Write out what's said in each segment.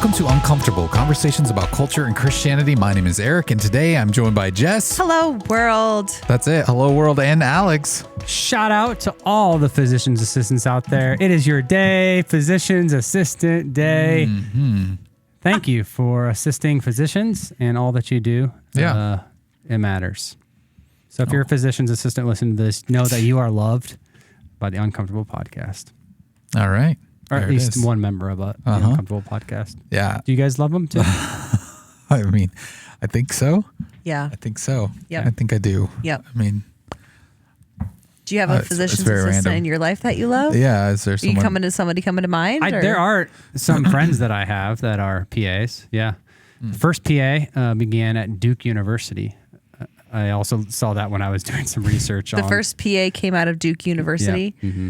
Welcome to Uncomfortable, conversations about culture and Christianity. My name is Eric, and today I'm joined by Jess. Hello, world. That's it. Hello, world, and Alex. Shout out to all the physician's assistants out there. It is your day, physician's assistant day. Mm-hmm. Thank you for assisting physicians and all that you do. Yeah. It matters. So if you're a physician's assistant listening to this, know that you are loved by the Uncomfortable podcast. All right. Or There at it least is. one member of the Uncomfortable podcast. Yeah. Do you guys love them too? I mean, I think so. Yeah. I think so. Yep. I think I do. Yep. I mean, Do you have a it's physician's very assistant random. in your life that you love? yeah. Is there Are you someone? somebody coming to mind? or- There are some friends that I have that are PAs. Yeah. The first PA began at Duke University. I also saw that when I was doing some research on The first PA came out of Duke University. Yeah. Mm-hmm.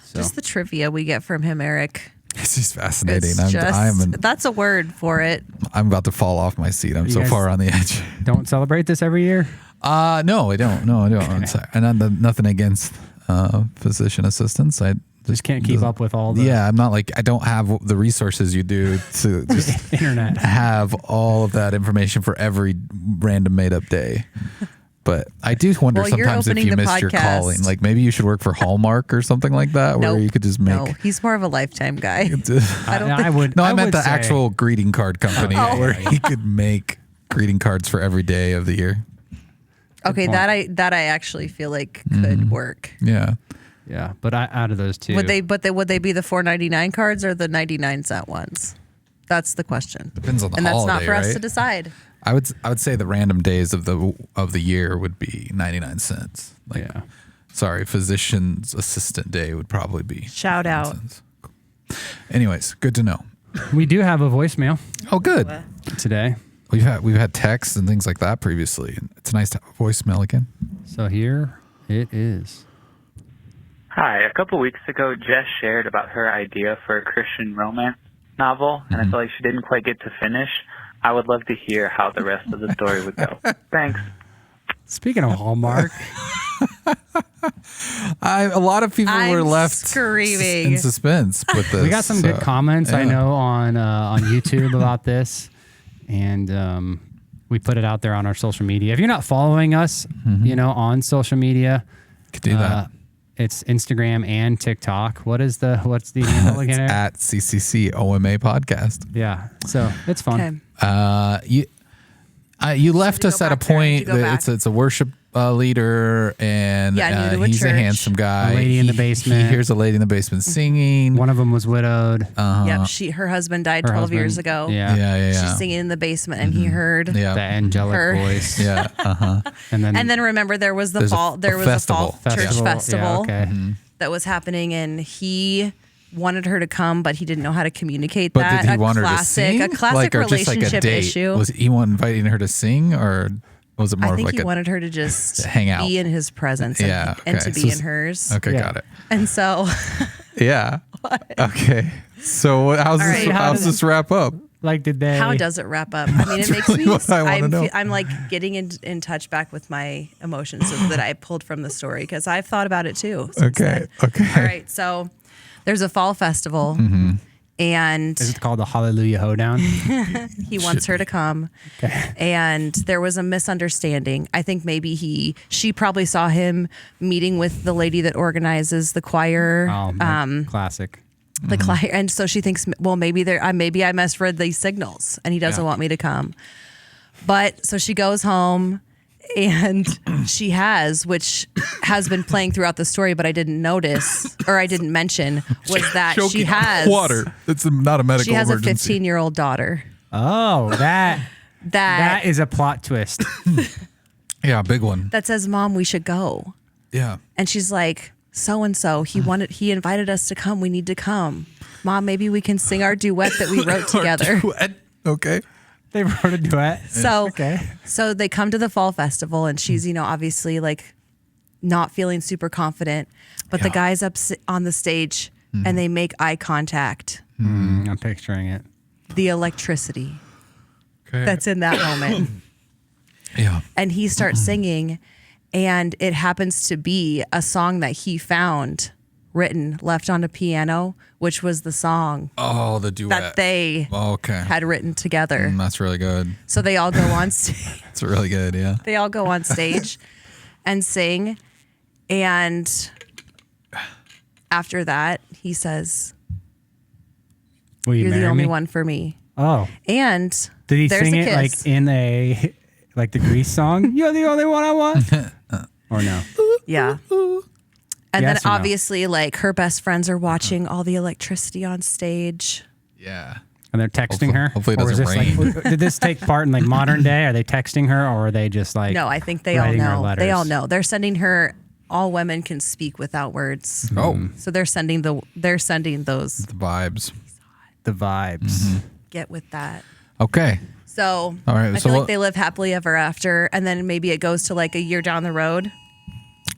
So. Just the trivia we get from him, Eric. This is fascinating. It's that's a word for it. I'm about to fall off my seat. I'm You so guys far on the edge. Don't celebrate this every year? No, I don't. No, I don't. I'm sorry. And nothing against physician assistants. I Just can't keep up with all the Yeah, I'm not like, I don't have the resources you do to just internet. have all of that information for every random made up day. But I do wonder Well, you're sometimes if opening you the missed your podcast. calling. Like maybe you should work for Hallmark or something like that, where Nope. you could just make. No, he's more of a Lifetime guy. I don't I think. would. No, I meant would the say- actual greeting card company where he could make greeting cards for every day of the year. Okay, point. that I actually feel like could work. Yeah. Yeah, but out of those two, Would they be the $4.99 cards or the 99-cent ones? That's the question. Depends on the And that's holiday, not for us right? to decide. I would say the random days of the year would be 99 cents. Like, Yeah. sorry, physician's assistant day would probably be Shout 99 out. cents. Anyways, good to know. We do have a voicemail Oh, good. today. We've had texts and things like that previously, and it's nice to have a voicemail again. So here it is. Hi, a couple weeks ago, Jess shared about her idea for a Christian romance novel, and I feel like she didn't quite get to finish. I would love to hear how the rest of the story would go. Thanks. Speaking of Hallmark, A lot of people were I'm left screaming. in suspense with this. we got some good comments. I yeah. know on YouTube about this, and we put it out there on our social media. If you're not following us, on social media, Could do that. it's Instagram and TikTok. What's the handle again? Eric? At CCC OMA podcast. Yeah, so it's fun. Okay. You left go us at a back there? point Did you go that it's a worship leader, and Yeah, new to a he's a church. handsome guy. A lady in the He basement. hears a lady in the basement singing. One of them was widowed. Yep. Her husband died Her 12 years husband- ago. Yeah. She's singing in the basement, and he heard. Yeah. The angelic Her. voice. Yeah. And then And then remember, there was There's a fall festival. church Yeah, festival okay. that was happening, and he wanted her to come, but he didn't know how to communicate But that. did he want her to sing? A classic or just like a relationship date? issue. Was he inviting her to sing, or was it more I of think like he a wanted her to just hang out? be in his presence and, Yeah, and okay. to So be in hers. Okay, Yeah. got it. And so, Yeah. Okay. So how's All this? right. How's this wrap up? Like, did they? how does it wrap up? I mean, it makes really me. what I wanna know. I'm like getting in touch back with my emotions that I pulled from the story, because I've thought about it too. since Okay. then. Okay. All right. So there's a fall festival, and Is it called the Hallelujah Hoedown? he wants her to come. And there was a misunderstanding. I think maybe she probably saw him meeting with the lady that organizes the choir. Oh, man, classic. The choir, and so she thinks, well, maybe I misread these signals, and he doesn't want me to come. But so she goes home, and she which has been playing throughout the story, but I didn't notice, or I didn't mention, was that she Choking on has water. It's not a medical She has emergency. a 15-year-old daughter. Oh, that That is a plot twist. Yeah, big one. that says, "Mom, we should go." Yeah. And she's like, "So and so, he invited us to come. We need to come. Mom, maybe we can sing our duet that we wrote together." Okay. They wrote a duet. So, Okay. so they come to the fall festival, and she's, obviously like not feeling super confident, but the Yeah. guy's up on the stage, and they make eye contact. I'm picturing it. The electricity Okay. that's in that moment. Yeah. And he starts singing, and it happens to be a song that he found written, left on a piano, which was the song Oh, the duet. that they Okay. had written together. That's really good. So they all go on stage. It's really good, yeah. They all go on stage and sing. And after that, he says, Will you "You're the marry only me? one for me." Oh, And did he there's sing a it like kiss. in a like the Grease song? You're the only one I want. Or no? Yeah. And Yes then or no? obviously, like, her best friends are watching all the electricity on stage. Yeah. And they're texting her. Hopefully it Or is doesn't this like, did this take part in like modern day? Are they texting her, or are they just like? No, I think they all writing her know. They letters? all know. They're sending her. All women can speak without words. Oh, So they're sending those. the vibes. the vibes. Mm-hmm. Get with that. Okay. So All right, I so feel what- like they live happily ever after, and then maybe it goes to like a year down the road,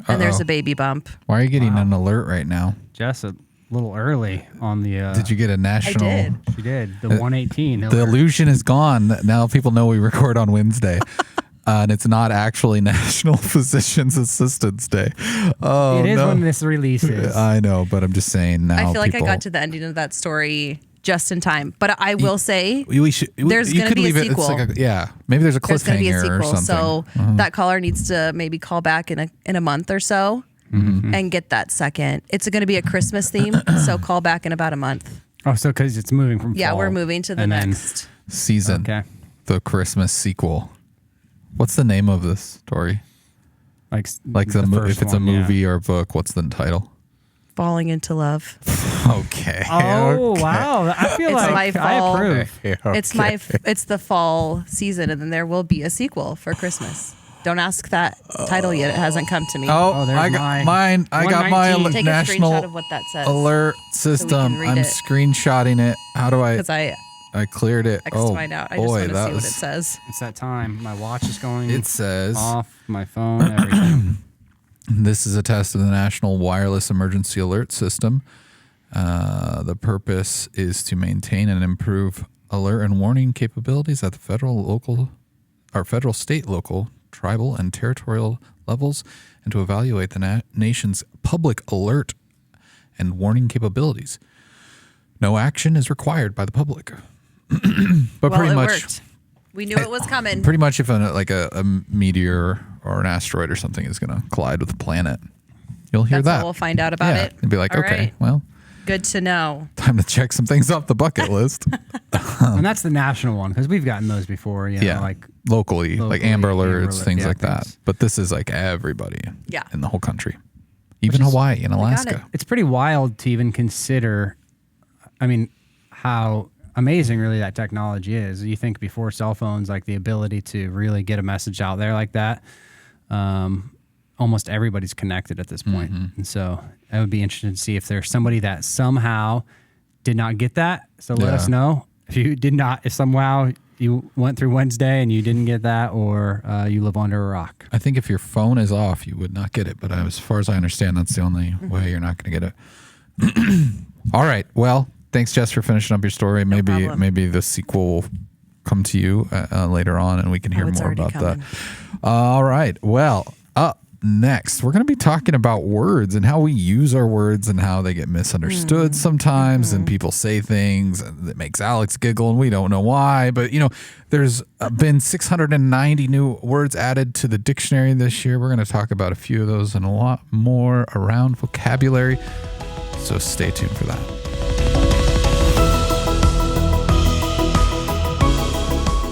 and there's a baby bump. Why are you getting an alert right now? Just a little early on the. Did you get a national? did. She did the 118. The illusion is gone. Now people know we record on Wednesday. And it's not actually National Physicians Assistants Day. Oh, It is no. when this releases. I know, but I'm just saying now. I feel like people, I got to the ending of that story just in time. But I will say We should. There's you gonna could be a leave it. It's sequel. like yeah, maybe there's a there's going to be a cliffhanger or sequel. something. So that caller needs to maybe call back in a month or so and get that second. It's going to be a Christmas theme. So call back in about a month. Oh, so because it's moving from Yeah, fall, we're moving to the and then- next. Season. Okay. The Christmas sequel. What's the name of this story? Like The first if it's a one, yeah. movie or a book, what's the title? Falling into love. Okay. Oh okay. wow! I feel It's like my fall. I approve. Okay. It's the fall season, and then there will be a sequel for Christmas. Don't ask that title yet; it hasn't come to me. Oh, there's I got my mine. I got my 119. Take a national screenshot of what that says. alert system. read I'm it. screenshotting it. How do I? Because I cleared it. X'd Oh mine out. I just boy, want to that see what was. it says. It's that time. My watch is going It says off. My phone. Everything. this is a test of the National Wireless Emergency Alert System. The purpose is to maintain and improve alert and warning capabilities at the federal, state, local, tribal, and territorial levels, and to evaluate the nation's public alert and warning capabilities. No action is required by the public. But Well, pretty it much, worked. We knew it was coming. pretty much, if a meteor or an asteroid or something is going to collide with the planet, you'll hear That's that. how we'll find out about yeah, it. and be like, All okay, right. well, Good to know. time to check some things off the bucket list. And that's the national one because we've gotten those before. You know, Yeah, like locally, like locally, Amber Amber Alerts, Alert, things yeah, like that. things. But this is like everybody Yeah. in the whole country, even Hawaii and got Alaska. it. it's pretty wild to even consider. I mean, how amazing really that technology is. You think before cell phones, like the ability to really get a message out there like that. Almost everybody's connected at this point. And so it would be interesting to see if there's somebody that somehow did not get that. So let Yeah. us know if you did not, if somehow you went through Wednesday and you didn't get that, or you live under a rock. I think if your phone is off, you would not get it. But as far as I understand, that's the only way you're not going to get it. All right. Well, thanks, Jess, for finishing up your story. problem. Maybe the sequel will come to you later on, and we can hear it's more already about coming. that. All right. Well, up next, we're going to be talking about words and how we use our words and how they get misunderstood sometimes, and people say things that makes Alex giggle, and we don't know why. But there's been 690 new words added to the dictionary this year. We're going to talk about a few of those and a lot more around vocabulary. So stay tuned for that.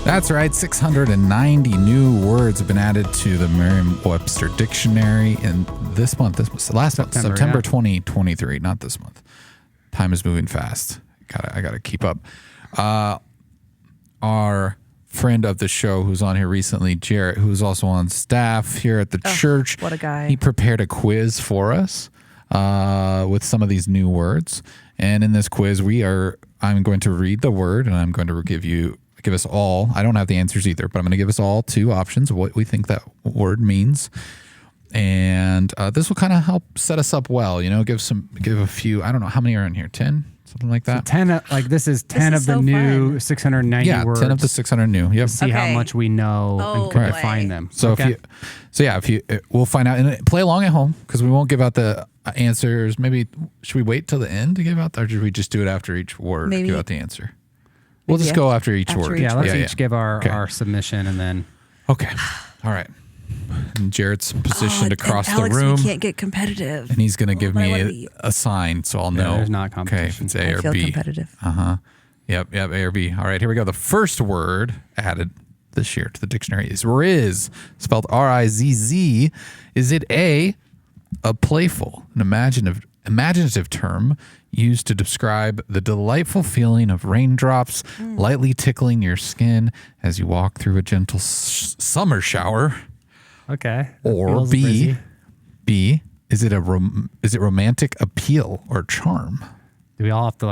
That's right. 690 new words have been added to the Merriam-Webster Dictionary in this month. This was last month, September yeah. 2023, not this month. Time is moving fast. I gotta keep up. Our friend of the show who's on here recently, Jarrett, who's also on staff here at the church. what a guy. He prepared a quiz for us with some of these new words. And in this quiz, I'm going to read the word, and I'm going to give us all, I don't have the answers either, but I'm going to give us all two options of what we think that word means. And this will kind of help set us up well, give a few, I don't know, how many are in here? 10, something like that. 10, this is 10 is of the so new fun. 690 words. 10 of the 600 new. Yep. See how Okay. much we know Oh, and can boy. define them. So if you, we'll find out and play along at home because we won't give out the answers. Maybe should we wait till the end to give out, or should we just do it after each word? Maybe- give out the answer. We'll just yeah. go after each After word. each Yeah, let's each give our, Okay. our submission and then. Okay. All right. And Jarrett's positioned across and Alex, the room, we can't get competitive. and he's going to give but I wanna me be- a sign, so I'll know. there's not Okay, competition. if it's A I or feel B. competitive. Yep, A or B. All right, here we go. The first word added this year to the dictionary is Riz, spelled R-I-Z-Z. Is it A, a playful, an imaginative term used to describe the delightful feeling of raindrops lightly tickling your skin as you walk through a gentle summer shower? Okay. that Or feels B, busy. is it romantic appeal or charm? Do we all have to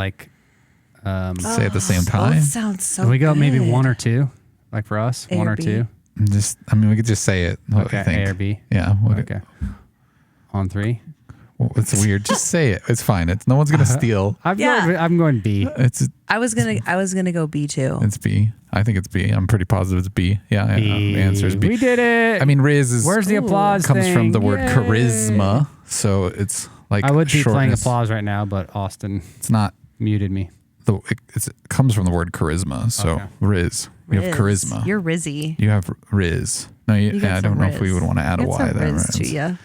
Say at the same time. Both sounds so do we go maybe good. one or two? Like for us, A one or or B. two? We could just say it. What Okay, I think. A or B. Yeah. Okay. On three. Well, it's weird. Just say it. It's fine. It's no one's gonna steal. I'm going B. It's I was gonna go B too. it's B. I think it's B. I'm pretty positive it's B. Yeah. B. The answer is B. We did it. I mean, Riz is Where's the applause comes thing? from the word Yay. charisma, so it's like I would be playing shortness. applause right now, but Austin It's not muted me. it comes from the word charisma. So Okay. Riz, you have Riz. charisma. You're Rizzy. You have Riz. No, You get I don't some know if we Riz. would want to add a Get Y some there. Riz to you.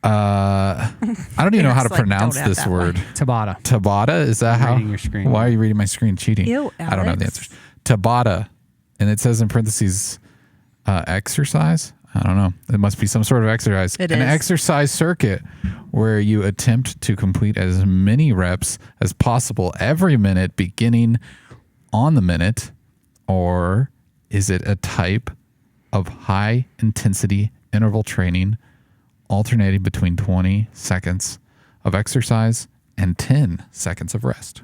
I don't even know how to Eric's like, pronounce "Don't add this that word. Tabata. Tabata? Is that how? reading your screen. Why are you reading my screen? Cheating. Ew, I don't know the Alex. answers. Tabata. And it says in parentheses, exercise. I don't know. It must be some sort of exercise. It An is. exercise circuit where you attempt to complete as many reps as possible every minute, beginning on the minute. Or is it a type of high intensity interval training alternating between 20 seconds of exercise and 10 seconds of rest?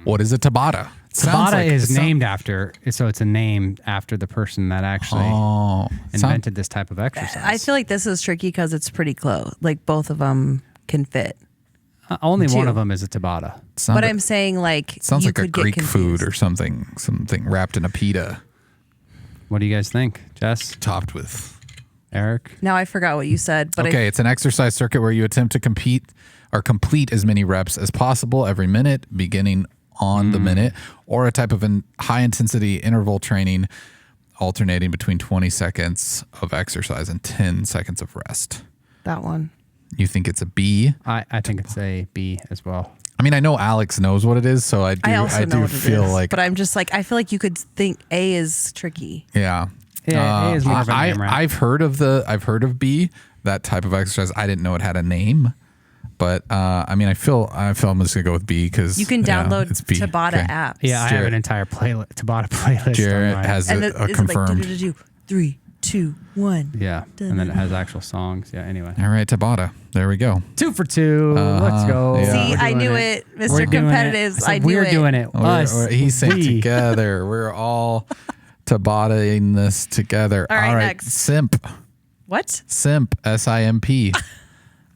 What is a Tabata? Tabata is named after, so it's a name after the person that actually invented this type of exercise. I feel like this is tricky because it's pretty close. Like both of them can fit. Only one two. of them is a Tabata. But I'm saying sounds you like a could get Greek food confused. or something wrapped in a pita, What do you guys think, Jess, topped with. Eric? Now I forgot what you said, but Okay, it's an exercise circuit where you attempt to complete as many reps as possible every minute, beginning on the minute, or a type of high intensity interval training alternating between 20 seconds of exercise and 10 seconds of rest. that one. You think it's a B? I think it's a B as well. I mean, I know Alex knows what it is, so I I do know what it feel is, like, but I'm just like I feel like you could think A is tricky. yeah. Yeah, A is more of a name wrap. I've heard of B, that type of exercise. I didn't know it had a name, but I mean, I feel I'm just gonna go with B because You can download it's B. Tabata Okay. apps. Yeah, I have Jarrett- an entire Tabata playlist. Jarrett on mine. has and it it's confirmed. like do 3, 2, 1. Yeah, and then it has actual songs. Yeah, anyway. All right, Tabata. There we go. 2 for 2. Let's go. yeah. See, We're I doing knew it, We're Mr. doing Competitives. it. I knew we're it. doing it. Us. He's saying we. together. We're all Tabata-ing this together. All right, next. Simp. What? Simp. S-I-M-P.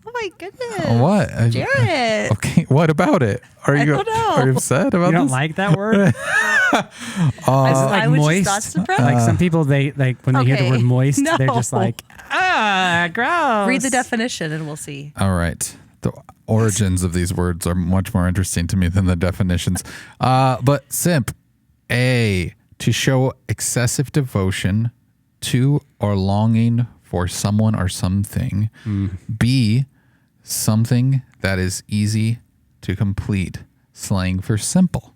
Oh my goodness. What? Jarrett. Okay. What about it? Are you don't know. Are you upset about You don't this? like that word? Is it I like was just moist? not surprised. Like some people, they like when they hear the Okay. word moist, they're No. just like, gross. Read the definition and we'll see. All right. The origins of these words are much more interesting to me than the definitions. But simp, A, to show excessive devotion to or longing for someone or something. B, something that is easy to complete. Slang for simple.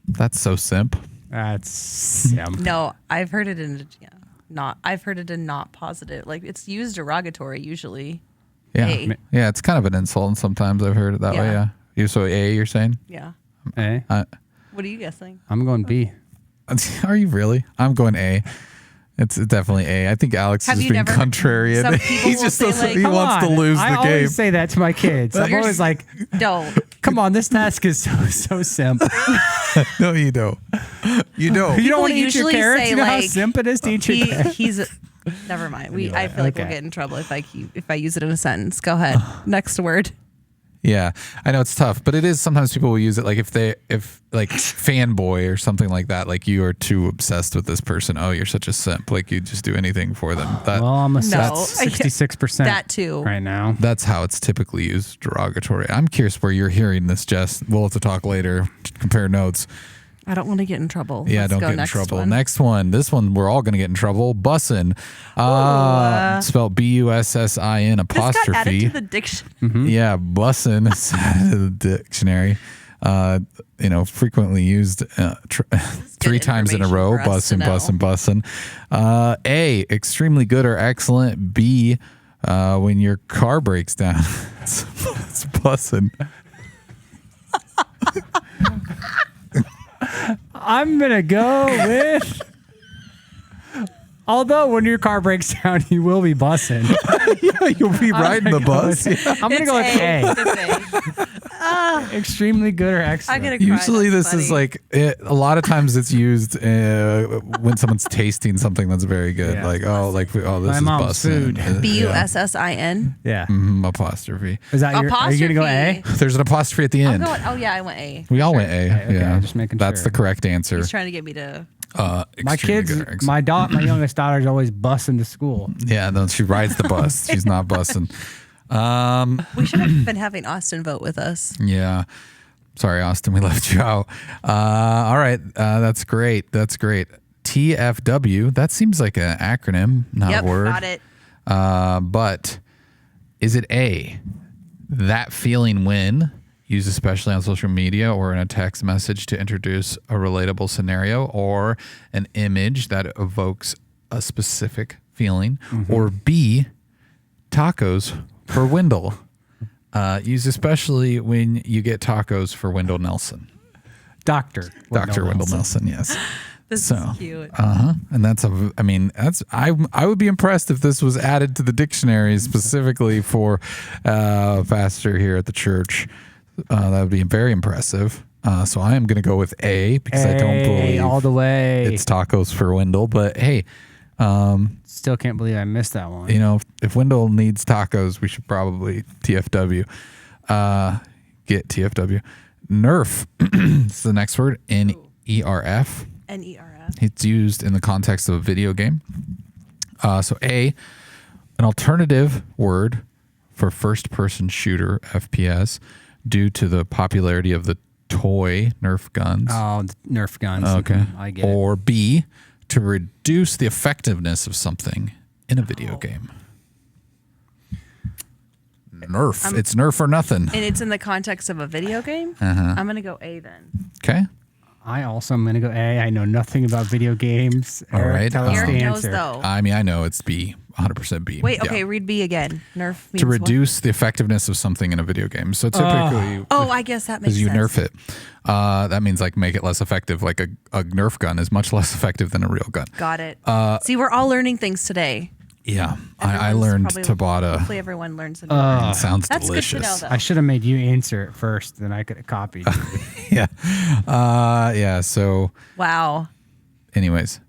That's so simp. That's simp. No, I've heard it in not positive. Like it's used derogatory usually. Yeah. A. Yeah, it's kind of an insult, and sometimes I've heard it that way. Yeah. Yeah. You so A, you're saying? Yeah. A. What are you guessing? I'm going B. Are you really? I'm going A. It's definitely A. I think Alex Have is you being never- contrarian. some people He's will just say, like, he "Come wants to on. lose I the game. always say that to my kids. I'm You're always like, Don't. come on, this task is so simp. No, you don't. You don't. You don't People want to eat your usually carrots? say, You know how like, simp it is to eat your carrots? He's never mind. I feel like we'll okay. get in trouble if I use it in a sentence. Go ahead. Next word. Yeah, I know it's tough, but it is sometimes people will use it like if like fanboy or something like that, like you are too obsessed with this person. Oh, you're such a simp. Like you just do anything for them. Well, I'm a No. 66% That too. right now. That's how it's typically used derogatory. I'm curious where you're hearing this, Jess. We'll have to talk later, compare notes. I don't want to get in trouble. Yeah, Let's don't go get in next trouble. one. Next one. This one, we're all going to get in trouble. Bussin. Spelled Bussin This got added apostrophe. to the dictionary. Yeah, bussin is added to the dictionary. Frequently used 3 times in a information row. for us to Bussin. A, extremely good or excellent. B, when your car breaks down. it's bussin. I'm going to go with... Although when your car breaks down, you will be bussing. Yeah, you'll be riding the bus. Yeah. I'm going to go with A. It's A. Extremely good or excellent. I'm gonna cry. Usually That's this is funny. like a lot of times it's used when someone's tasting something that's very good. Yeah. Like this My is mom's bussin'. food. Bussin. Yeah. Apostrophe. Is that your... Are you going to go A? There's an apostrophe at the I'm end. going. Oh yeah, I went A. We all went A. Okay, Yeah, just making that's sure. the correct answer. He's trying to get me to. My Extremely kids, good or excellent. my youngest daughter's always bussing to school. Yeah, no, she rides the bus. She's not bussing. We should have been having Austin vote with us. Yeah. Sorry, Austin, we left you out. All right. That's great. TFW. That seems like an acronym, not Yep, a word. got it. But is it A, that feeling when, used especially on social media or in a text message to introduce a relatable scenario, or an image that evokes a specific feeling, or B, tacos for Wendell, used especially when you get tacos for Wendell Nelson. Dr. Wendell Nelson, yes. This is cute. And I would be impressed if this was added to the dictionary specifically for pastor here at the church. That would be very impressive. So I am going to go with A because I don't believe all the way. it's tacos for Wendell. But hey, Still can't believe I missed that one. if Wendell needs tacos, we should probably TFW. Get TFW. Nerf. It's the next word. NERF. NERF. It's used in the context of a video game. So A, an alternative word for first-person shooter FPS due to the popularity of the toy Nerf guns. Oh, Nerf guns. Okay. I get it. Or B, to reduce the effectiveness of something in a video game. Nerf. It's Nerf or nothing. And it's in the context of a video game. Uh-huh. I'm gonna go A then. Okay. I also am going to go A. I know nothing about video games. All Eric, right. Tell us Eric the knows answer. though. I mean, I know it's B. 100% B. Wait, Yeah. okay, read B again. Nerf means To what? reduce the effectiveness of something in a video game. So typically, Oh, I guess that makes because you sense. nerf it, that means like make it less effective. Like a Nerf gun is much less effective than a real gun. Got it. See, we're all learning things today. Yeah, I Everyone's learned probably- tabata. Hopefully, everyone learns a new word. It sounds That's delicious. good to know, though. I should have made you answer it first, then I could have copied you. Yeah. So, Wow. anyways,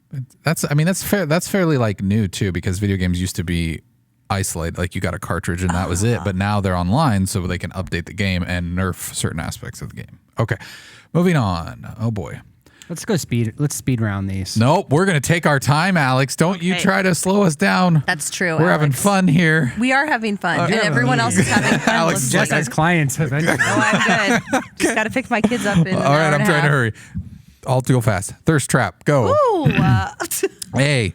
that's fair. That's fairly like new too, because video games used to be isolated. Like you got a cartridge and that was it. But now they're online, so they can update the game and nerf certain aspects of the game. Okay, moving on. Oh boy. Let's speed round these. Nope, we're gonna take our time, Alex. Don't you Okay. try to slow us down. That's true. We're having Alex. fun here. We are having fun, and everyone else is having fun. Alex is listening. Just as clients eventually. Oh, I'm good. Just got to pick my kids up in All right, I'm trying to hurry. All too fast. Thirst trap. Go. Ooh, Hey.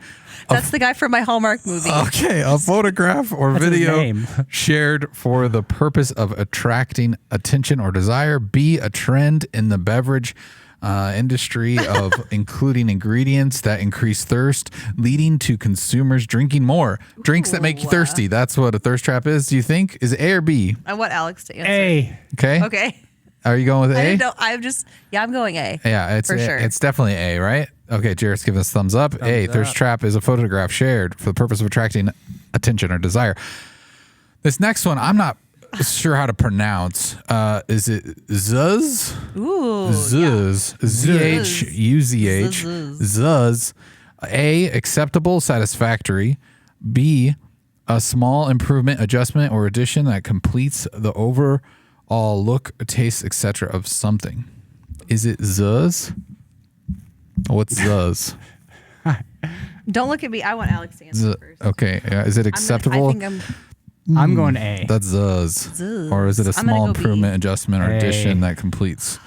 that's the guy from my Hallmark movie. Okay, a photograph or That's his video name. shared for the purpose of attracting attention or desire. B, a trend in the beverage industry of including ingredients that increase thirst, leading to consumers drinking more. Drinks that make you thirsty. That's what a thirst trap is, do you think? Is it A or B? I want Alex to answer. A. Okay. Okay. Are you going with I A? didn't know. I'm going A. Yeah, it's For A. sure. It's definitely A, right? Okay, Jared's giving us thumbs up. A, thirst trap is a photograph shared for the purpose of attracting attention or desire. This next one, I'm not sure how to pronounce. Is it Zuz? Ooh. Zuz. Z-H-U-Z-H. Zuz. A, acceptable, satisfactory. B, a small improvement, adjustment, or addition that completes the overall all look, taste, etc. of something. Is it zuz? What's zuz? Don't look at me. I want Alex to answer first. Okay. Yeah. Is it acceptable? I think I'm going A. That's zuz. Zuz. Or is it a I'm gonna small go B. improvement, adjustment, or A. addition that completes?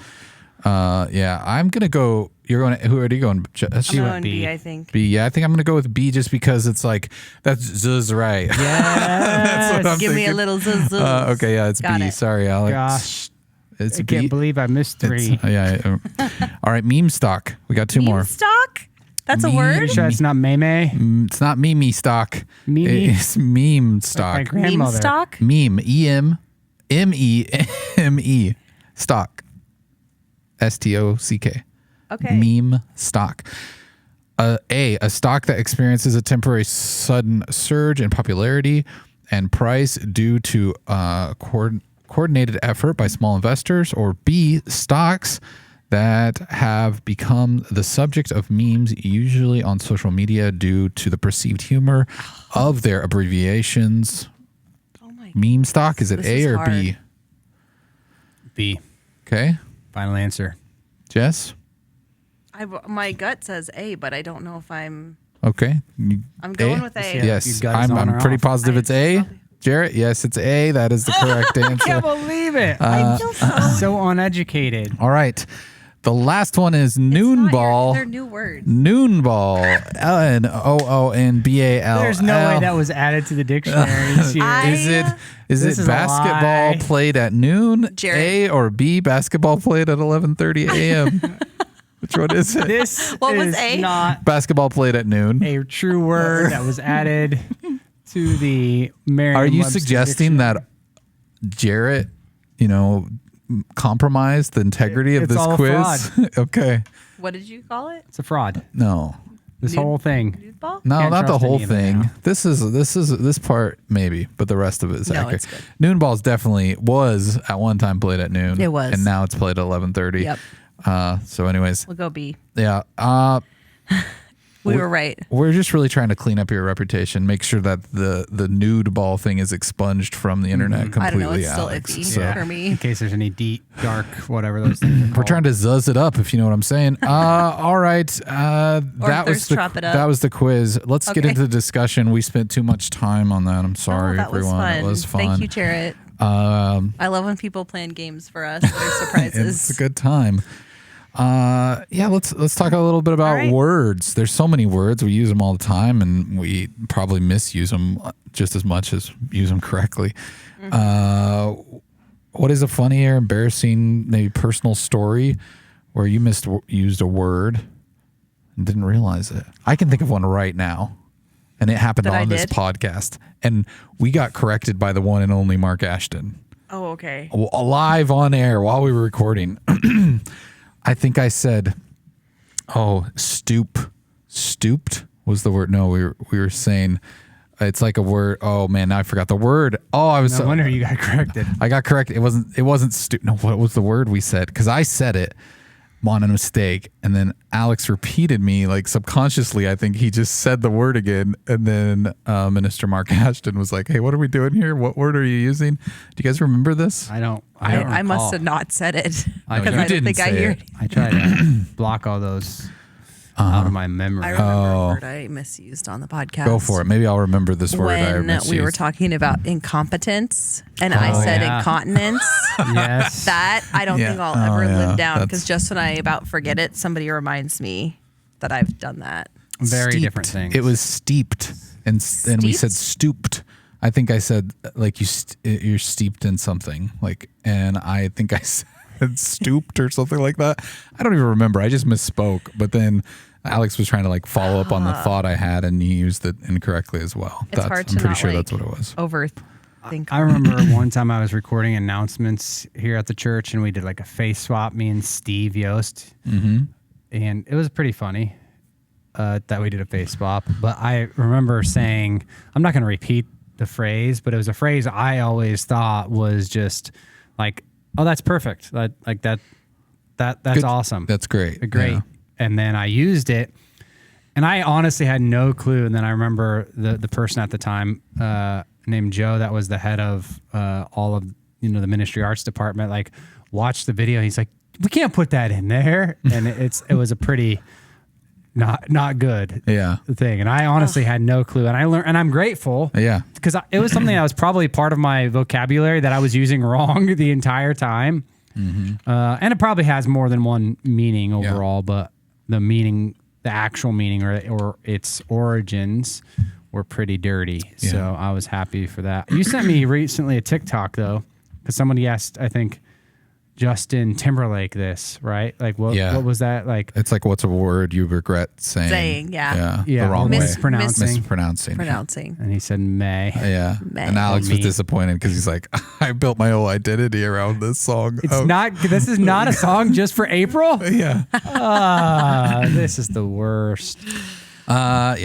Yeah. I'm going to go. Who are you going? I'm went going B. B, I think. B. Yeah. I think I'm going to go with B just because it's like, that's zuz right. Yes. That's what I'm Give me a thinking. little zuz. Okay. Yeah. It's Got B. it. Sorry, Alex. Gosh. It's I B. can't believe I missed 3. Yeah. All right. Meme stock. We got 2 more. Meme stock? That's a Meme- word? Pretty sure it's not Meme. It's not meme stock. Meme? It's meme My stock. Meme grandmother. stock? Meme. E-M-M-E-M-E. Stock. S-T-O-C-K. Okay. Meme stock. A stock that experiences a temporary sudden surge in popularity and price due to coordinated effort by small investors. Or B, stocks that have become the subject of memes, usually on social media, due to the perceived humor of their abbreviations. Oh my Meme stock, is it This A is or hard. B? B. Okay. Final answer. Jess? My gut says A, but I don't know if I'm Okay. I'm going A? with see A. how Yes, your gut is on I'm or pretty off. positive it's A. Probably. Jarrett, yes, it's A. That is the correct I can't answer. believe it. I feel so So uneducated. All right. The last one is It's not noon your- ball. They're new words. Noon ball. N-O-O-N-B-A-L. There's no way that was added to the dictionary this year. Is it This it is a basketball lie. played at noon? Jarrett. A or B, basketball played at 11:30 a.m. Which one is it? This What was is A? not Basketball played at noon. a true word that was added to the Merriam-Webster Are you suggesting Dictionary. that Jarrett, compromised the integrity of It's this all a quiz? Okay. What did you call it? It's a fraud. No. This Nude- whole thing. Nude ball? No, Can't not the trust whole any of it thing. now. This part maybe, but the rest of it is No, accurate. it's good. Noon balls definitely was at one time played at noon. It was. and now it's played at 11:30. Yep. So, anyways, We'll go B. yeah. We were right. We're just really trying to clean up your reputation, make sure that the nude ball thing is expunged from the internet I don't know. completely. It's still Alex. iffy So, for me. In case there's any deep, dark, whatever those things are called. we're trying to zuzz it up, if you know what I'm saying. All right. That was chop it up. that was the quiz. Let's get Okay. into the discussion. We spent too much time on that. I'm sorry, Oh, that everyone. was fun. It was fun. Thank you, Jarrett. I love when people plan games for us. They're surprises. It's a good time. Yeah, let's talk a little bit about All right. words. There's so many words. We use them all the time, and we probably misuse them just as much as use them correctly. What is a funny or embarrassing, maybe personal story where you used a word and didn't realize it? I can think of one right now, and it happened That I on this did? podcast, and we got corrected by the one and only Mark Ashton. Oh, okay. Live on air while we were recording. I think I said, stooped was the word. No, we were saying it's like a word. Oh man, now I forgot the word. Oh, I was No wonder you got corrected. I got correct. It wasn't stoop. No, what was the word we said? Because I said it on a mistake, and then Alex repeated me like subconsciously. I think he just said the word again, and then Minister Mark Ashton was like, "Hey, what are we doing here? What word are you using? Do you guys remember this?" I don't I must recall. have not said it I because you I don't didn't think I say hear it. it. I try to block all those out of my memory. I remember a word I misused on the podcast. Go for it. Maybe I'll remember this word I When misused. we were talking about incompetence, and I said yeah. incontinence. Yes. That I don't Yeah. think I'll Oh, ever yeah. live down That's- because just when I about forget it, somebody reminds me that I've done that. Very Steeped. different things. It was steeped, and we said Steeped? stooped. I think I said like you're steeped in something, like, and I think I said stooped or something like that. I don't even remember. I just misspoke. But then Alex was trying to like follow up on the thought I had, and he used it incorrectly as well. It's hard I'm to pretty not, sure like, that's what it was. Overthink. I remember one time I was recording announcements here at the church, and we did like a face swap, me and Steve Yost. Mm-hmm. And it was pretty funny that we did a face swap. But I remember saying, I'm not going to repeat the phrase, but it was a phrase I always thought was just like, oh, that's perfect. That's Good. awesome. That's great. Great. Yeah. And then I used it, and I honestly had no clue. And then I remember the person at the time named Joe that was the head of all of the ministry arts department, like watched the video. He's like, we can't put that in there. And it was a pretty not good thing. And I honestly had no clue. And I learned, and I'm grateful. Yeah. Because it was something that was probably part of my vocabulary that I was using wrong the entire time. Mm-hmm. And it probably has more than one meaning overall, but the actual meaning or its origins were pretty dirty. Yeah. So I was happy for that. You sent me recently a TikTok though, because somebody asked, I think, Justin Timberlake this, right? Like what was that like? It's like, what's a word you regret saying? Yeah. The wrong way. Mispronouncing. And he said May. Yeah. May. And Alex was disappointed because he's like, I built my whole identity around this song. This is not a song just for April? Yeah. This is the worst. It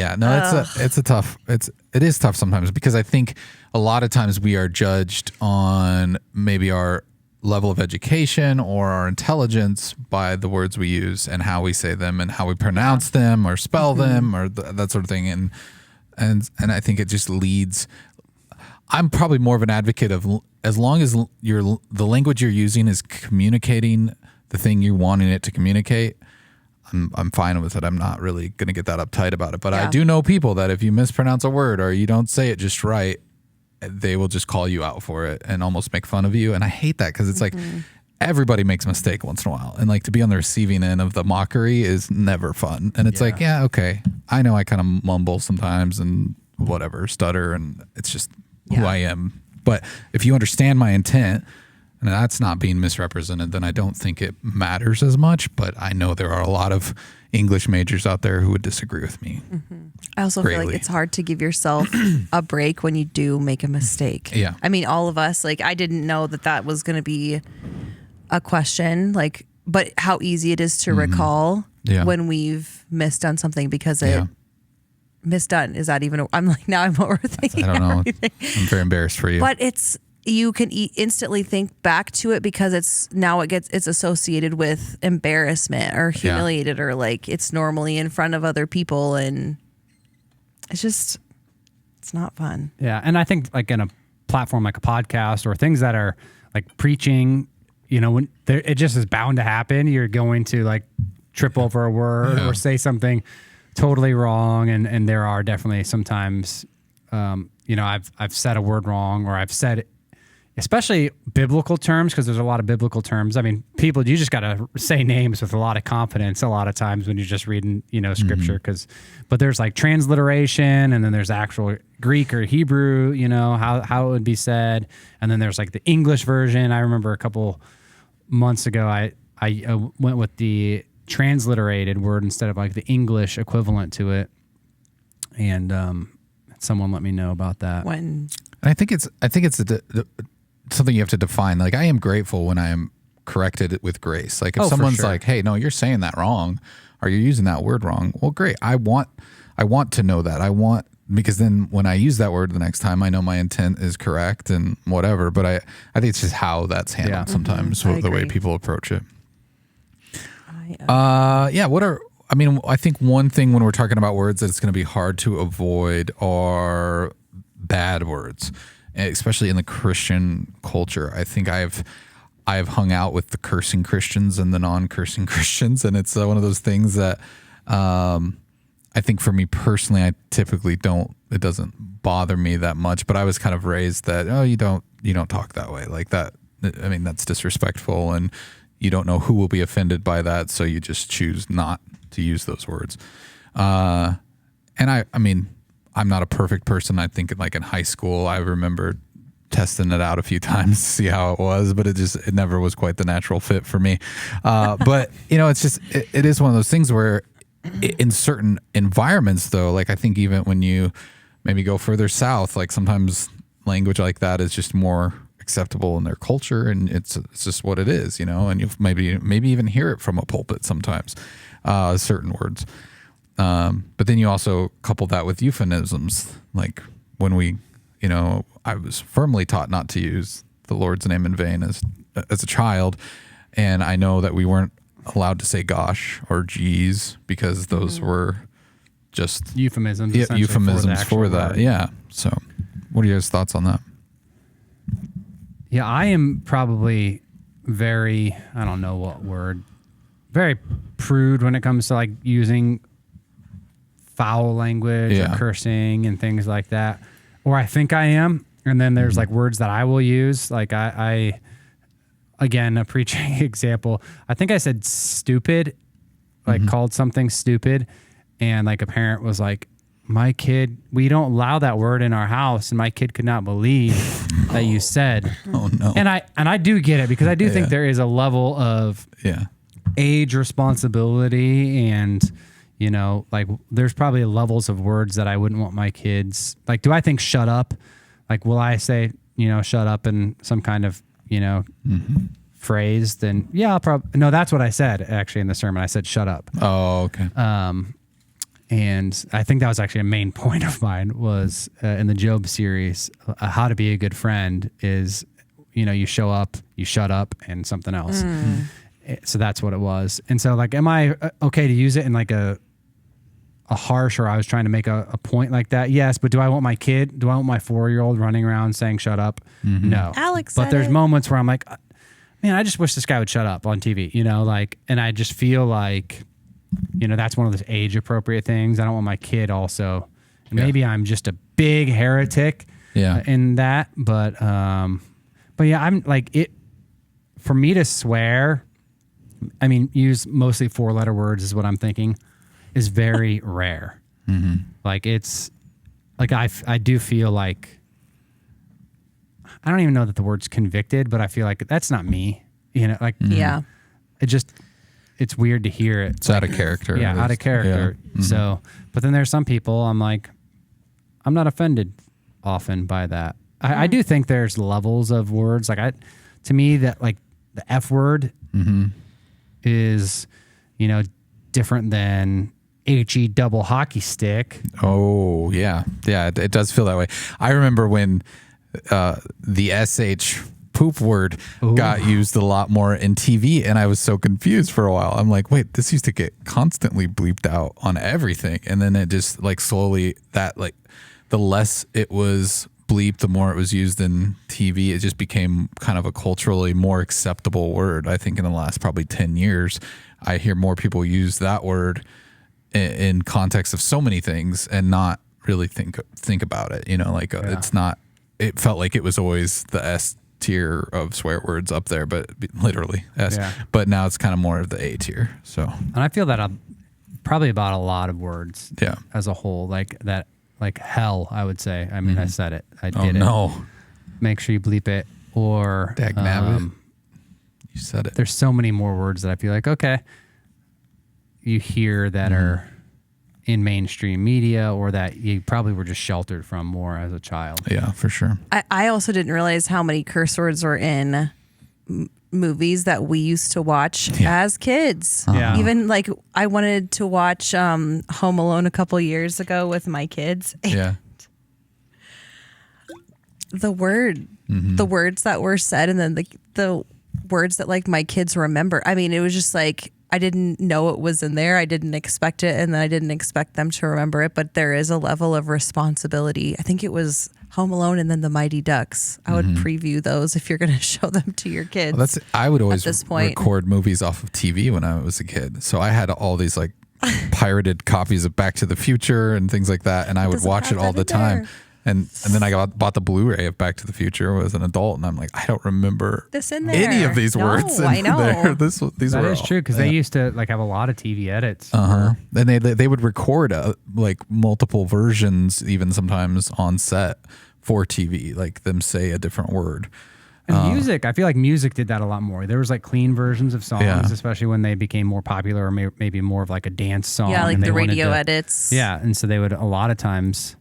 is tough sometimes because I think a lot of times we are judged on maybe our level of education or our intelligence by the words we use and how we say them and how we pronounce them or spell them or that sort of thing. And I think it just leads. I'm probably more of an advocate of as long as the language you're using is communicating the thing you're wanting it to communicate. I'm fine with it. I'm not really going to get that uptight about it. But I do know people that if you mispronounce a word or you don't say it just right, they will just call you out for it and almost make fun of you. And I hate that because it's like everybody makes a mistake once in a while. And like to be on the receiving end of the mockery is never fun. And it's like, okay, I know I kind of mumble sometimes and whatever, stutter, and it's just who I am. But if you understand my intent and that's not being misrepresented, then I don't think it matters as much. But I know there are a lot of English majors out there who would disagree with me. Mm-hmm. I also feel like it's hard to give yourself a break when you do make a mistake. Yeah. I mean, all of us, like, I didn't know that was going to be a question, like, but how easy it is to recall when we've misdone something because it misdone. Is that even, I'm like, now I'm overthinking. I don't know. Everything. I'm very embarrassed for you. But you can instantly think back to it because it's associated with embarrassment or humiliated or like it's normally in front of other people and it's not fun. Yeah. And I think like in a platform like a podcast or things that are like preaching, when it just is bound to happen. You're going to like trip over a word or say something totally wrong. And there are definitely sometimes, I've said a word wrong or I've said especially biblical terms, because there's a lot of biblical terms. I mean, you just got to say names with a lot of confidence a lot of times when you're just reading, scripture. But there's like transliteration and then there's actual Greek or Hebrew, how it would be said. And then there's like the English version. I remember a couple months ago, I went with the transliterated word instead of like the English equivalent to it. And someone let me know about that. I think it's something you have to define. Like I am grateful when I am corrected with grace. Like if someone's like, "Hey, no, you're saying that wrong, or you're using that word wrong." Well, great. I want to know that. Because then when I use that word the next time, I know my intent is correct and whatever. But I think it's just how that's handled sometimes, the way people approach it. I think one thing when we're talking about words that it's going to be hard to avoid are bad words, especially in the Christian culture. I think I've hung out with the cursing Christians and the non-cursing Christians, and it's one of those things that I think for me personally, I typically it doesn't bother me that much. But I was kind of raised that you don't talk that way, like that. I mean, that's disrespectful, and you don't know who will be offended by that, so you just choose not to use those words. And I mean, I'm not a perfect person. I think like in high school, I remember testing it out a few times to see how it was, but it never was quite the natural fit for me. But it's just, it is one of those things where in certain environments though, like I think even when you maybe go further south, like sometimes language like that is just more acceptable in their culture, and it's just what it is, and you maybe even hear it from a pulpit sometimes, certain words. But then you also couple that with euphemisms, like when I was firmly taught not to use the Lord's name in vain as a child, and I know that we weren't allowed to say gosh or geez because those were just euphemisms. Euphemisms for that. Yeah. So, what are your guys' thoughts on that? Yeah, I am probably very, I don't know what word, very prude when it comes to like using foul language or cursing and things like that. Or I think I am. And then there's like words that I will use. Like I again, a preaching example. I think I said stupid, like called something stupid. And like a parent was like, my kid, we don't allow that word in our house. And my kid could not believe that you said, oh no. And I do get it, because I do think there is a level of age responsibility, and, you know, like there's probably levels of words that I wouldn't want my kids. Like, do I think shut up? Like, will I say, you know, shut up in some kind of, you know, phrase? Then yeah, I'll probably, no, that's what I said actually in the sermon. I said, shut up. Oh, okay. And I think that was actually a main point of mine was in the Job series, how to be a good friend is, you know, you show up, you shut up, and something else. So that's what it was. And so like, am I okay to use it in like a harsh, or I was trying to make a point like that? Yes. But do I want my 4-year-old running around saying shut up? No. Alex But said there's it. moments where I'm like, man, I just wish this guy would shut up on TV, you know, like, and I just feel like, you know, that's one of those age appropriate things. I don't want my kid also, and maybe I'm just a big heretic in that, but yeah, I'm like it, for me to swear, I mean, use mostly 4-letter words is what I'm thinking, is very rare. Like it's like, I do feel like, I don't even know that the word's convicted, but I feel like that's not me, you know, like, it's weird to hear it. It's out of character. Yeah, out of character. Yeah. So, but then there's some people I'm like, I'm not offended often by that. I do think there's levels of words. Like to me, that like the F word is, you know, different than HE double hockey stick. Oh yeah. Yeah. It does feel that way. I remember when the SH poop word got used a lot more in TV, and I was so confused for a while. I'm like, wait, this used to get constantly bleeped out on everything, and then it just like slowly, that like the less it was bleeped, the more it was used in TV. It just became kind of a culturally more acceptable word. I think in the last probably 10 years, I hear more people use that word in context of so many things and not really think about it. You know, like it's not. It felt like it was always the S tier of swear words up there, but literally S. Yeah. But now it's kind of more of the A tier. So, and I feel that probably about a lot of words. Yeah. As a whole, like that, like hell. I would say. I mean, I said it. I did it. No. Make sure you bleep it. Or you said it. There's so many more words that I feel like you hear that are in mainstream media, or that you probably were just sheltered from more as a child. Yeah, for sure. I also didn't realize how many curse words were in movies that we used to watch as kids. Yeah. Even like I wanted to watch Home Alone a couple years ago with my kids. Yeah. The words that were said, and then the words that like my kids remember. I mean, it was just like, I didn't know it was in there. I didn't expect it, and then I didn't expect them to remember it. But there is a level of responsibility. I think it was Home Alone and then The Mighty Ducks. I would preview those if you're going to show them to your kids. Well, I would always record movies off of TV when I was a kid. So I had all these like pirated copies of Back to the Future and things like that, and I would watch it all the time. And then I bought the Blu-ray of Back to the Future as an adult, and I'm like, I don't remember this in there. Any of these words in I know. there. These that were is true, because they used to like have a lot of TV edits. And they would record like multiple versions, even sometimes on set for TV, like them say a different word. And music, I feel like music did that a lot more. There was like clean versions of songs, especially when they became more popular, or maybe more of like a dance song. Yeah, like the radio edits. Yeah, and so they would a lot of times.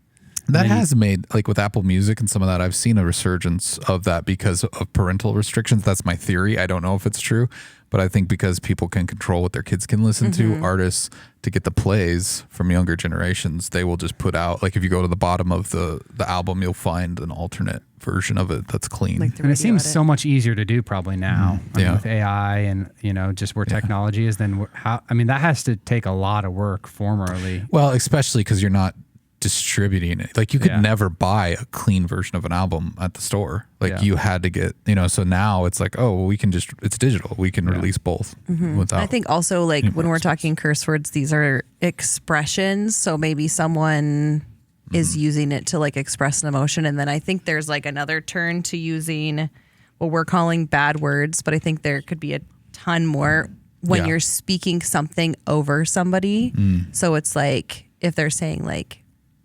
That has made, like with Apple Music and some of that, I've seen a resurgence of that because of parental restrictions. That's my theory. I don't know if it's true, but I think because people can control what their kids can listen to, artists, to get the plays from younger generations, they will just put out, like if you go to the bottom of the album, you'll find an alternate version of it that's clean. Like and it seems so much easier to do probably now. I mean, with AI and, you know, just where technology is, then that has to take a lot of work formerly. Well, especially because you're not distributing it. Like you could never buy a clean version of an album at the store. Like you had to get, so now it's like, oh, well, we can just, it's digital. We can release both without. I think also like when we're talking curse words, these are expressions. So maybe someone is using it to like express an emotion. And then I think there's like another turn to using what we're calling bad words, but I think there could be a ton more when you're speaking something over somebody. So it's like, if they're saying like,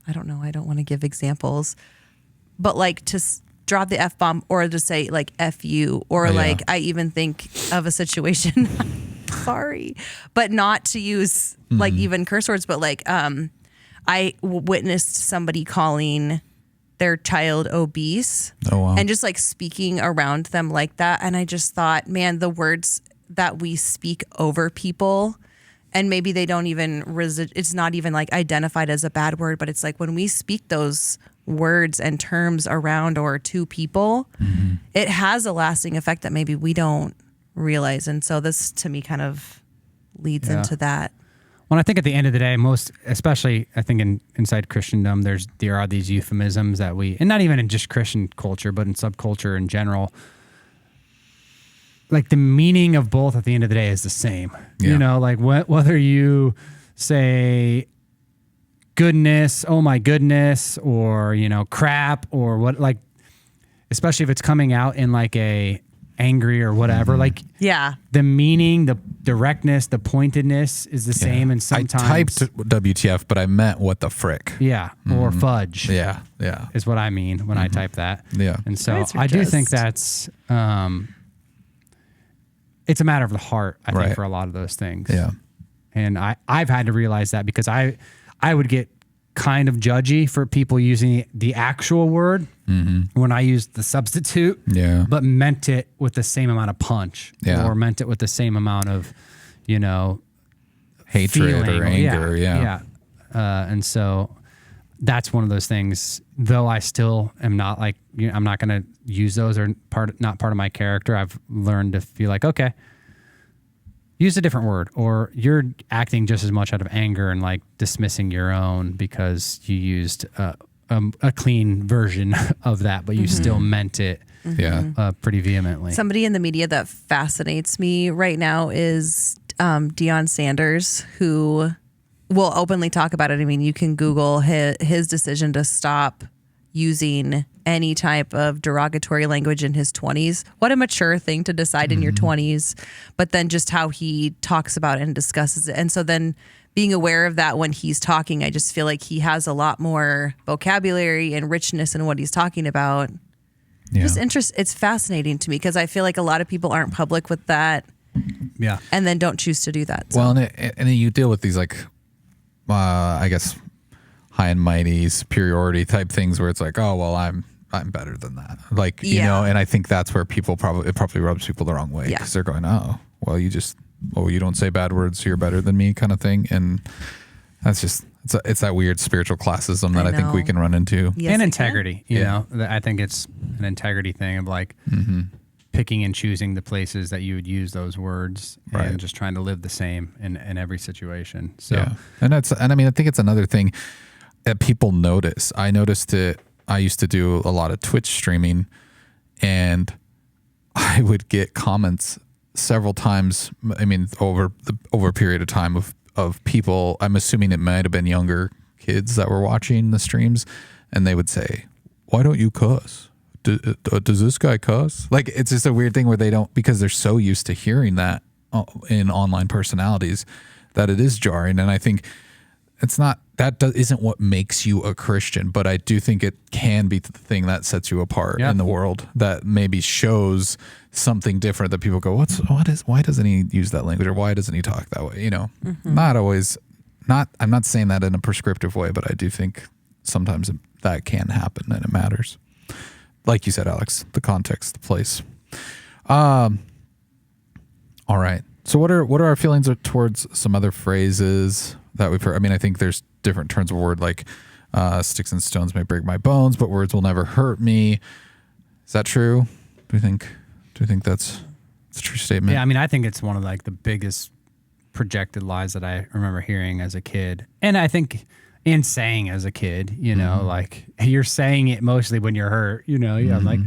I don't know, I don't want to give examples, but like to drop the F-bomb or to say like F you, or like, I even think of a situation, sorry, but not to use like even curse words, but like, I witnessed somebody calling their child obese and just like speaking around them like that. And I just thought, man, the words that we speak over people, and maybe they don't even, it's not even like identified as a bad word, but it's like when we speak those words and terms around or to people, it has a lasting effect that maybe we don't realize. And so this to me kind of leads into that. Well, I think at the end of the day, especially I think inside Christendom, there are these euphemisms that and not even in just Christian culture, but in subculture in general, like the meaning of both at the end of the day is the same. Like whether you say goodness, oh my goodness, or, crap, or what, like, especially if it's coming out in like a angry or whatever, like the meaning, the directness, the pointedness is the same. And sometimes I typed WTF, but I meant what the frick. Or fudge. Yeah. Is what I mean when I type that. Yeah. And so I do think that's, it's a matter of the heart, I think, for a lot of those things. Yeah. And I've had to realize that because I would get kind of judgy for people using the actual word when I used the substitute, but meant it with the same amount of punch or meant it with the same amount of, hatred feeling, or anger. And so that's one of those things, though I still am not like, I'm not going to use those or not part of my character. I've learned to feel like, okay, use a different word, or you're acting just as much out of anger and like dismissing your own because you used a clean version of that, but you still meant it pretty vehemently. Somebody in the media that fascinates me right now is Deion Sanders, who will openly talk about it. I mean, you can Google his decision to stop using any type of derogatory language in his 20s. What a mature thing to decide in your 20s, but then just how he talks about it and discusses it. And so then being aware of that when he's talking, I just feel like he has a lot more vocabulary and richness in what he's talking about. Just it's fascinating to me because I feel like a lot of people aren't public with that. Yeah. And then don't choose to do that. So. Well, and you deal with these like, I guess, high and mighty superiority type things where it's like, oh, well, I'm better than that. Like, and I think that's where it probably rubs people the wrong way because they're going, oh, well, you don't say bad words, so you're better than me kind of thing. And that's just, it's that weird spiritual classism that I think we can run into. Yes, and integrity, you know, I think it's an integrity thing of like picking and choosing the places that you would use those words and just trying to live the same in every situation. So, and I mean, I think it's another thing that people notice. I noticed it. I used to do a lot of Twitch streaming, and I would get comments several times. I mean, over a period of time of people. I'm assuming it might have been younger kids that were watching the streams, and they would say, "Why don't you cuss? Does this guy cuss?" Like, it's just a weird thing where they don't, because they're so used to hearing that in online personalities that it is jarring. And I think it's not, isn't what makes you a Christian, but I do think it can be the thing that sets you apart in the world, that maybe shows something different that people go, why doesn't he use that language, or why doesn't he talk that way? Not always, I'm not saying that in a prescriptive way, but I do think sometimes that can happen and it matters. Like you said, Alex, the context, the place. All right. So what are our feelings towards some other phrases that we've heard? I mean, I think there's different turns of word, like sticks and stones may break my bones, but words will never hurt me. Is that true? Do you think that's a true statement? Yeah, I mean, I think it's one of like the biggest projected lies that I remember hearing as a kid. And I think and saying as a kid, you know, like you're saying it mostly when you're hurt, you know, I'm like,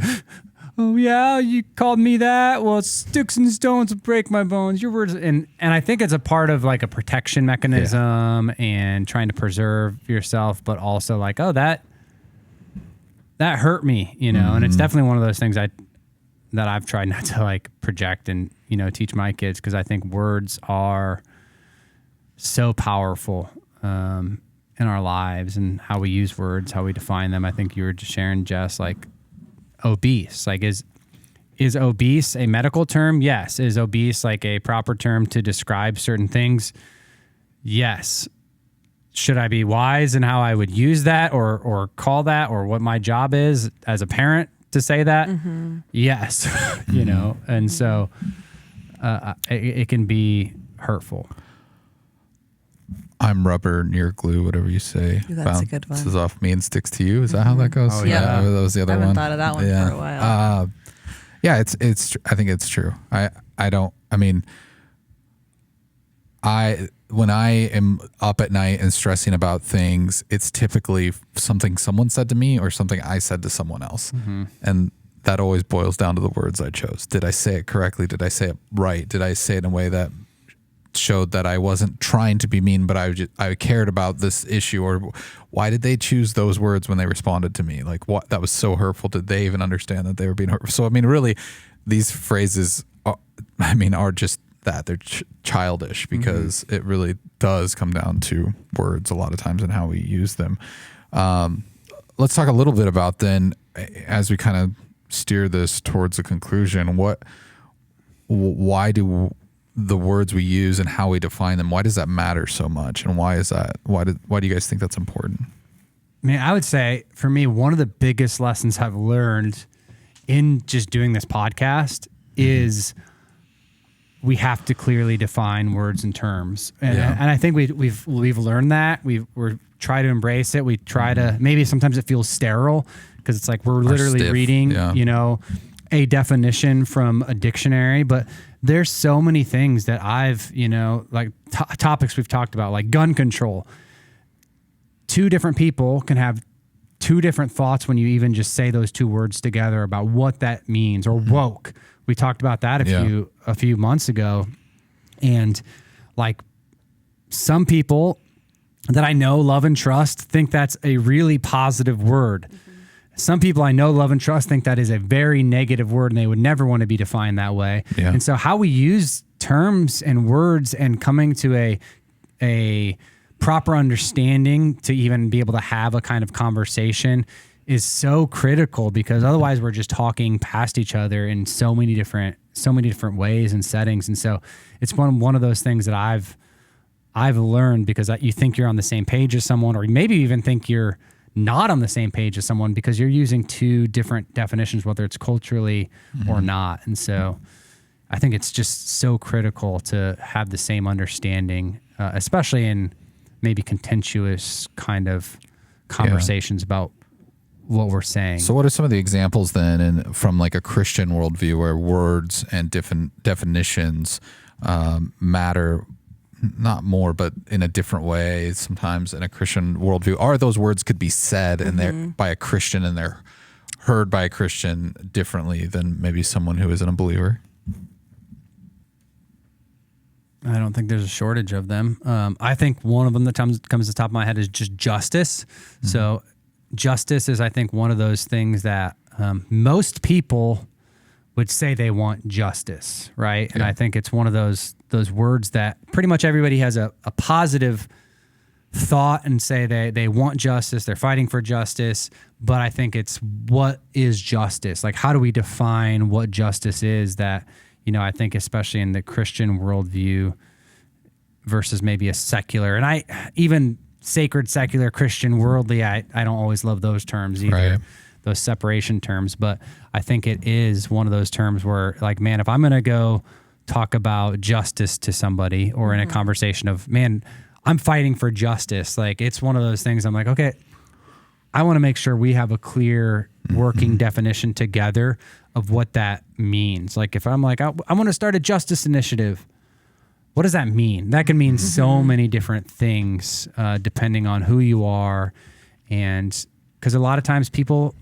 oh yeah, you called me that. Well, sticks and stones will break my bones. Your words. And I think it's a part of like a protection mechanism and trying to preserve yourself, but also like, oh, that hurt me, you know? And it's definitely one of those things that I've tried not to like project and, you know, teach my kids. 'Cause I think words are so powerful, in our lives and how we use words, how we define them. I think you were just sharing, Jess, like obese, like is obese a medical term? Yes. Is obese like a proper term to describe certain things? Yes. Should I be wise in how I would use that or call that, or what my job is as a parent to say that? Yes. You know? And so, it can be hurtful. I'm rubber, near glue, whatever you say. That's a good one. Bounces off me and sticks to you. Is that how that goes? Oh, yeah. That was the other one. I haven't thought of that one for a while. Yeah, it's. I think it's true. When I am up at night and stressing about things, it's typically something someone said to me or something I said to someone else, and that always boils down to the words I chose. Did I say it correctly? Did I say it right? Did I say it in a way that showed that I wasn't trying to be mean, but I cared about this issue? Or why did they choose those words when they responded to me? Like, what, that was so hurtful. Did they even understand that they were being hurtful? So, I mean, really, these phrases are just that. They're childish, because it really does come down to words a lot of times and how we use them. Let's talk a little bit about then, as we kind of steer this towards a conclusion, why do the words we use and how we define them, why does that matter so much? And why is that? Why do you guys think that's important? I mean, I would say for me, one of the biggest lessons I've learned in just doing this podcast is we have to clearly define words and terms. And I think we've learned that. We're try to embrace it. We try to, maybe sometimes it feels sterile because it's like we're literally reading, you know, a definition from a dictionary, but there's so many things that I've, you know, like topics we've talked about, like gun control. Two different people can have two different thoughts when you even just say those two words together about what that means. Or woke. We talked about that a few months ago. And like some people that I know, love and trust, think that's a really positive word. Some people I know, love and trust, think that is a very negative word and they would never want to be defined that way. Yeah. And so how we use terms and words and coming to a proper understanding to even be able to have a kind of conversation is so critical, because otherwise we're just talking past each other in so many different ways and settings. And so it's one of those things that I've learned, because you think you're on the same page as someone, or maybe even think you're not on the same page as someone because you're using two different definitions, whether it's culturally or not. And so I think it's just so critical to have the same understanding, especially in maybe contentious kind of conversations about what we're saying. So what are some of the examples then from like a Christian worldview where words and different definitions matter, not more, but in a different way sometimes in a Christian worldview? Are those words could be said and they're by a Christian and they're heard by a Christian differently than maybe someone who isn't a believer? I don't think there's a shortage of them. I think one of them that comes to the top of my head is just justice. So justice is, I think, one of those things that most people would say they want justice, right? Yeah. And I think it's one of those words that pretty much everybody has a positive thought and say they want justice, they're fighting for justice, but I think it's what is justice? Like, how do we define what justice is? That, you know, I think especially in the Christian worldview versus maybe a secular, and even sacred, secular, Christian, worldly, I don't always love those terms either. Right. Those separation terms, but I think it is one of those terms where, like, man, if I'm going to go talk about justice to somebody or in a conversation of, man, I'm fighting for justice, like, it's one of those things I'm like, okay, I want to make sure we have a clear working definition together of what that means. Like, if I'm like, I want to start a justice initiative, what does that mean? That can mean so many different things depending on who you are. And because a lot of times people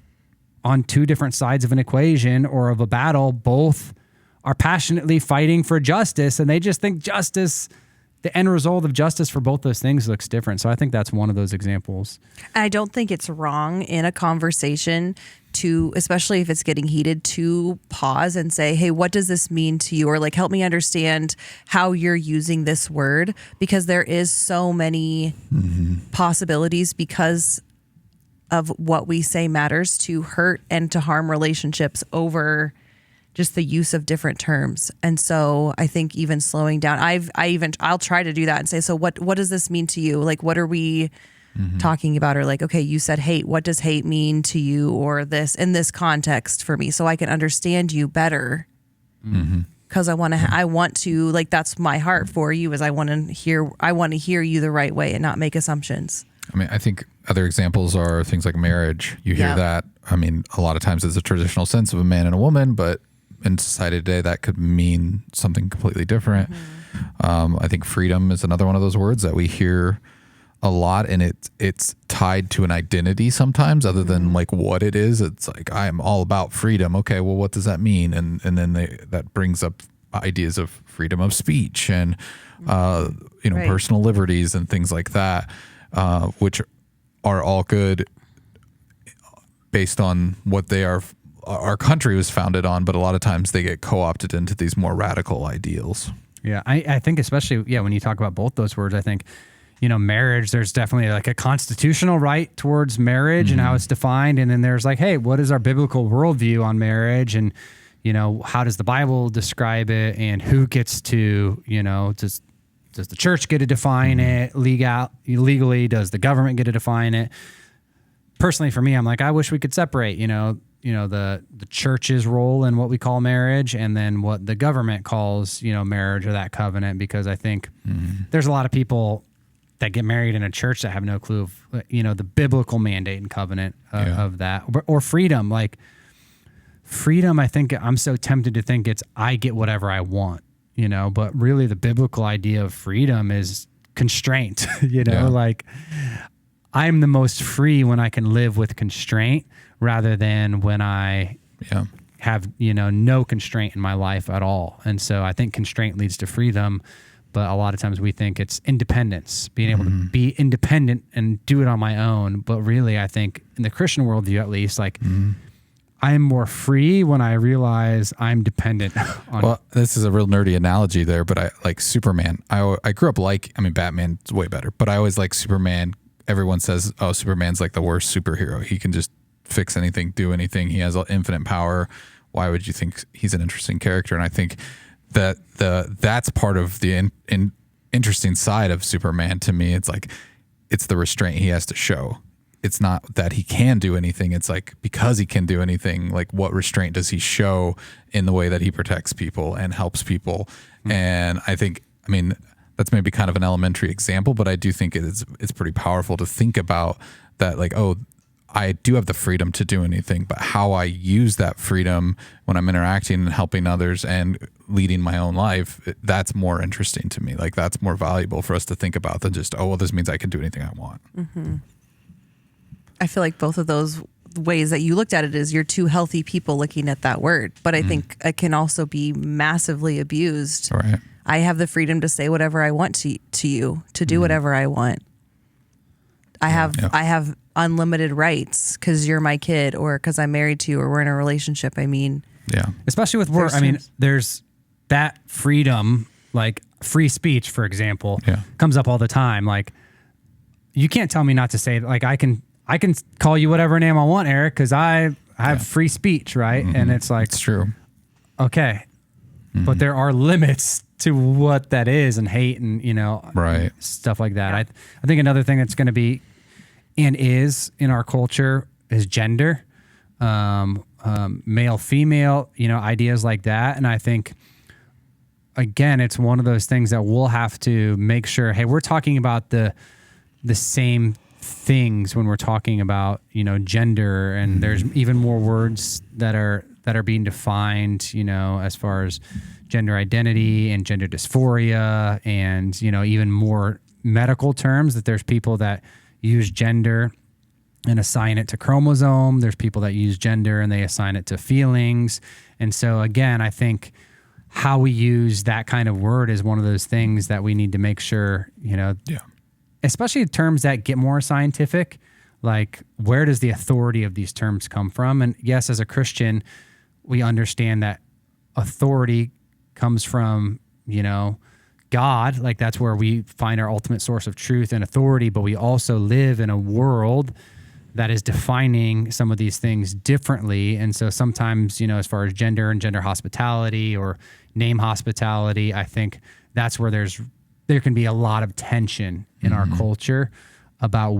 on two different sides of an equation or of a battle, both are passionately fighting for justice, and they just think justice, the end result of justice for both those things looks different. So I think that's one of those examples. I don't think it's wrong in a conversation to, especially if it's getting heated, to pause and say, hey, what does this mean to you? Or like, help me understand how you're using this word, because there is so many possibilities because of what we say matters to hurt and to harm relationships over just the use of different terms. And so I think even slowing down, I'll try to do that and say, so what does this mean to you? Like, what are we talking about? Or like, okay, you said hate. What does hate mean to you? Or this in this context for me, so I can understand you better. Because I want to, like, that's my heart for you, is I want to hear you the right way and not make assumptions. I mean, I think other examples are things like marriage. You hear that. I mean, a lot of times it's a traditional sense of a man and a woman, but in society today, that could mean something completely different. I think freedom is another one of those words that we hear a lot, and it's tied to an identity sometimes, other than like what it is. It's like, I am all about freedom. Okay, well, what does that mean? And then that brings up ideas of freedom of speech and personal liberties and things like that, which are all good based on what they are. Our country was founded on, but a lot of times they get co-opted into these more radical ideals. Yeah, I think especially, when you talk about both those words, I think, marriage, there's definitely like a constitutional right towards marriage and how it's defined. And then there's like, hey, what is our biblical worldview on marriage? And, how does the Bible describe it? And who gets to, does the church get to define it legally? Does the government get to define it? Personally, for me, I'm like, I wish we could separate, the church's role in what we call marriage and then what the government calls, marriage or that covenant, because I think there's a lot of people that get married in a church that have no clue of, the biblical mandate and covenant of that, or freedom. Like freedom, I think I'm so tempted to think it's, I get whatever I want, but really the biblical idea of freedom is constraint, like I'm the most free when I can live with constraint rather than when I have, no constraint in my life at all. And so I think constraint leads to freedom, but a lot of times we think it's independence, being able to be independent and do it on my own. But really, I think in the Christian worldview, at least, like I'm more free when I realize I'm dependent on. Well, this is a real nerdy analogy there, but I like Superman. I grew up Batman's way better, but I always like Superman. Everyone says, oh, Superman's like the worst superhero. He can just fix anything, do anything. He has infinite power. Why would you think he's an interesting character? And I think that that's part of the interesting side of Superman to me. It's like, it's the restraint he has to show. It's not that he can do anything. It's like, because he can do anything, like what restraint does he show in the way that he protects people and helps people? And I think, that's maybe kind of an elementary example, but I do think it's pretty powerful to think about that, like, oh, I do have the freedom to do anything, but how I use that freedom when I'm interacting and helping others and leading my own life, that's more interesting to me. Like, that's more valuable for us to think about than just, oh, well, this means I can do anything I want. I feel like both of those ways that you looked at it is you're two healthy people looking at that word, but I think it can also be massively abused. Right. I have the freedom to say whatever I want to you, to do whatever I want. I have unlimited rights because you're my kid, or because I'm married to you, or we're in a relationship. Especially with work. There's that freedom, like free speech, for example, comes up all the time. Like, you can't tell me not to say, like, I can call you whatever name I want, Eric, because I have free speech, right? And it's like, it's true. Okay, but there are limits to what that is, and hate, and stuff like that. I think another thing that's going to be and is in our culture is gender, male, female, ideas like that. And I think, again, it's one of those things that we'll have to make sure, hey, we're talking about the same things when we're talking about, gender, and there's even more words that are being defined, as far as gender identity and gender dysphoria, and even more medical terms, that there's people that use gender and assign it to chromosome. There's people that use gender and they assign it to feelings. And so again, I think how we use that kind of word is one of those things that we need to make sure, especially terms that get more scientific, like where does the authority of these terms come from? And yes, as a Christian, we understand that authority comes from, God, like that's where we find our ultimate source of truth and authority, but we also live in a world that is defining some of these things differently. And so sometimes, as far as gender and gender hospitality or name hospitality, I think that's where there can be a lot of tension in our culture about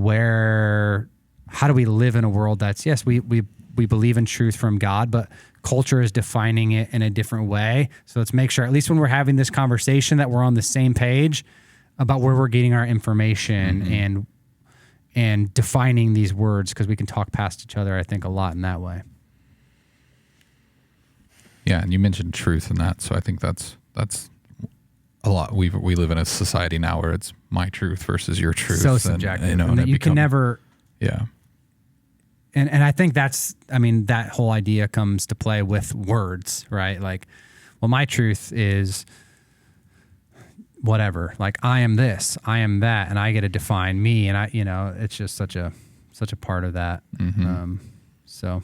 how do we live in a world that's, yes, we believe in truth from God, but culture is defining it in a different way. So let's make sure, at least when we're having this conversation, that we're on the same page about where we're getting our information and defining these words, because we can talk past each other, I think, a lot in that way. Yeah, and you mentioned truth in that, so I think that's a lot. We live in a society now where it's my truth versus your truth. So subjective. And you can never... Yeah. And I think that whole idea comes to play with words, right? Like, well, my truth is whatever. Like, I am this, I am that, and I get to define me. And it's just such a part of that. So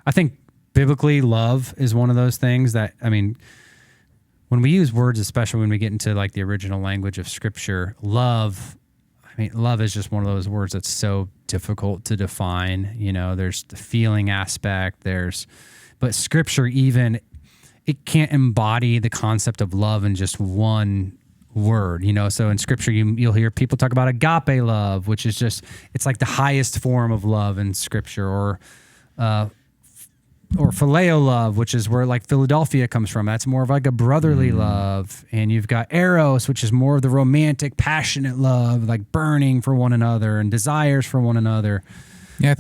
I think biblically, love is one of those things that, when we use words, especially when we get into like the original language of Scripture, love is just one of those words that's so difficult to define. There's the feeling aspect, but Scripture even, it can't embody the concept of love in just one word, So in Scripture, you'll hear people talk about agape love, which is it's like the highest form of love in Scripture, or phileo love, which is where like Philadelphia comes from. That's more of like a brotherly love. And you've got eros, which is more of the romantic, passionate love, like burning for one another and desires for one another. Yeah,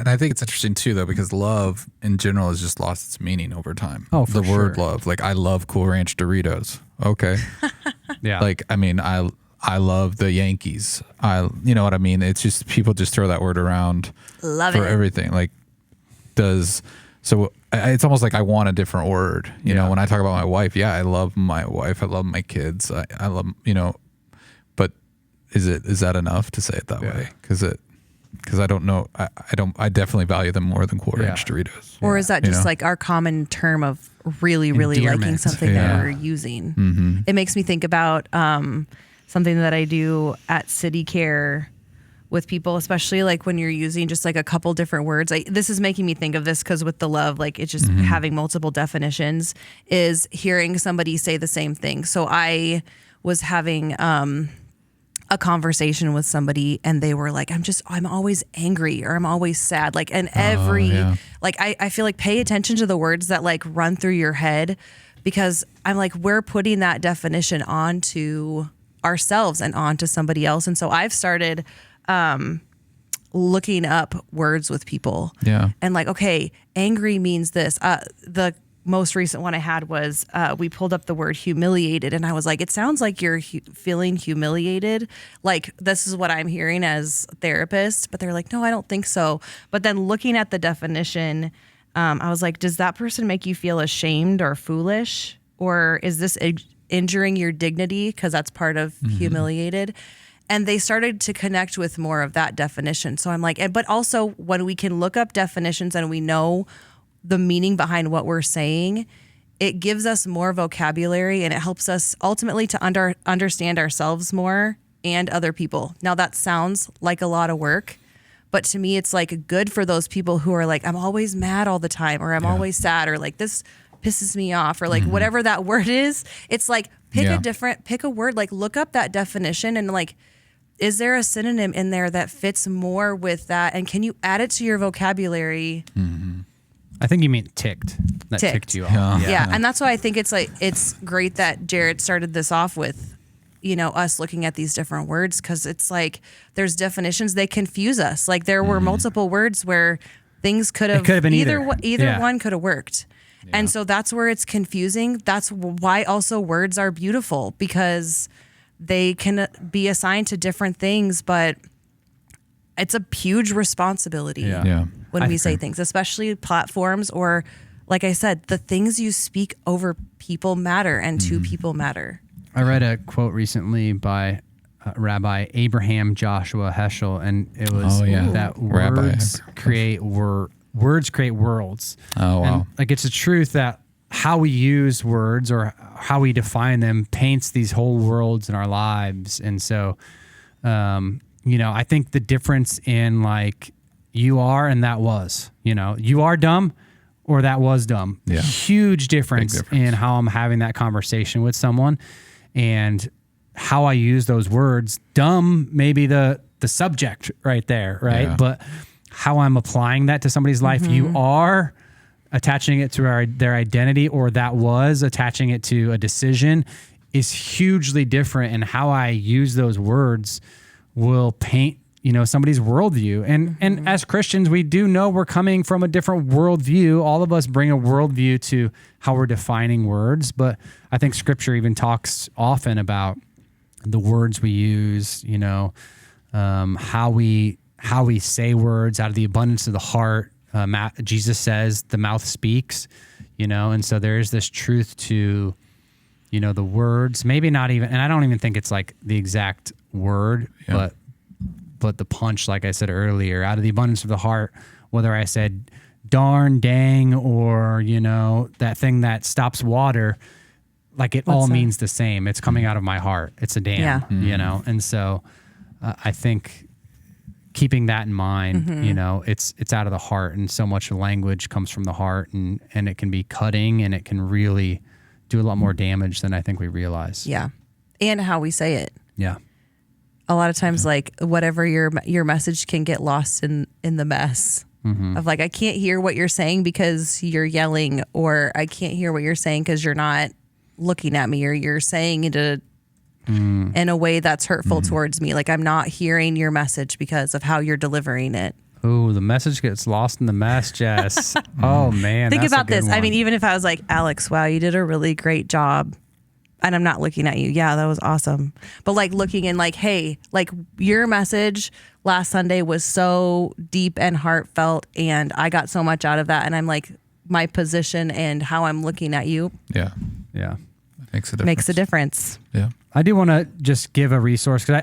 I think it's interesting too, though, because love in general has just lost its meaning over time. Oh, for the word love, like I love Cool Ranch Doritos. Okay, yeah. Like I love the Yankees. You know what I mean? It's just people just throw that word around for everything. Like So it's almost like I want a different word. You know, when I talk about my wife, I love my wife. I love my kids. I love, but is that enough to say it that way? Because I don't know. I definitely value them more than Cool Ranch Doritos. Or is that just like our common term of really, really endearment. Liking something that we're using? It makes me think about something that I do at City Care with people, especially like when you're using just like a couple different words. This is making me think of this because with the love, like it's just having multiple definitions, is hearing somebody say the same thing. So I was having a conversation with somebody and they were like, I'm always angry, or I'm always sad. Like, and I feel like pay attention to the words that like run through your head, because I'm like, we're putting that definition onto ourselves and onto somebody else. And so I've started looking up words with people. Yeah. And like, okay, angry means this. The most recent one I had was we pulled up the word humiliated, and I was like, it sounds like you're feeling humiliated. Like, this is what I'm hearing as a therapist. But they're like, no, I don't think so. But then looking at the definition, I was like, does that person make you feel ashamed or foolish? Or is this injuring your dignity? Because that's part of humiliated. And they started to connect with more of that definition. So I'm like, but also when we can look up definitions and we know the meaning behind what we're saying, it gives us more vocabulary and it helps us ultimately to understand ourselves more and other people. Now that sounds like a lot of work, but to me it's like good for those people who are like, I'm always mad all the time, or I'm always sad, or like this pisses me off, or like whatever that word is. It's like pick a word, like look up that definition and like, is there a synonym in there that fits more with that? And can you add it to your vocabulary? I think you mean ticked. That ticked you off. Yeah. And that's why I think it's great that Jared started this off with, us looking at these different words, because it's like there's definitions, they confuse us. Like there were multiple words where things could have been either one could have worked. And so that's where it's confusing. That's why also words are beautiful, because they can be assigned to different things, but it's a huge responsibility when we say things, especially platforms, or like I said, the things you speak over people matter and to people matter. I read a quote recently by Rabbi Abraham Joshua Heschel, and it was that words create worlds. Oh, wow. And like, it's a truth that how we use words or how we define them paints these whole worlds in our lives. And so, I think the difference in like you are and that was, you are dumb or that was dumb. Yeah. Huge difference in how I'm having that conversation with someone and how I use those words. Dumb may be the subject right there, right? Yeah. But how I'm applying that to somebody's life, you are attaching it to their identity, or that was attaching it to a decision, is hugely different. And how I use those words will paint, somebody's worldview. And as Christians, we do know we're coming from a different worldview. All of us bring a worldview to how we're defining words. But I think Scripture even talks often about the words we use, how we say words out of the abundance of the heart. Jesus says the mouth speaks, and so there's this truth to, the words, maybe not even, and I don't even think it's like the exact word, but the punch, like I said earlier, out of the abundance of the heart, whether I said darn, dang, or, that thing that stops water, like it all means the same. It's coming out of my heart. It's a damn, and so I think keeping that in mind, it's out of the heart, and so much language comes from the heart, and it can be cutting, and it can really do a lot more damage than I think we realize. Yeah. And how we say it. Yeah. A lot of times, like, whatever your message can get lost in the mess of like, I can't hear what you're saying because you're yelling, or I can't hear what you're saying because you're not looking at me, or you're saying it in a way that's hurtful towards me. Like, I'm not hearing your message because of how you're delivering it. Oh, the message gets lost in the mess, Jess. Oh, man. Think that's about a good this. one. I mean, even if I was like, Alex, wow, you did a really great job, and I'm not looking at you. Yeah, that was awesome. But like looking in like, hey, like your message last Sunday was so deep and heartfelt, and I got so much out of that. And I'm like, my position and how I'm looking at you. Yeah. Yeah. Makes a difference. Yeah. I do want to just give a resource, because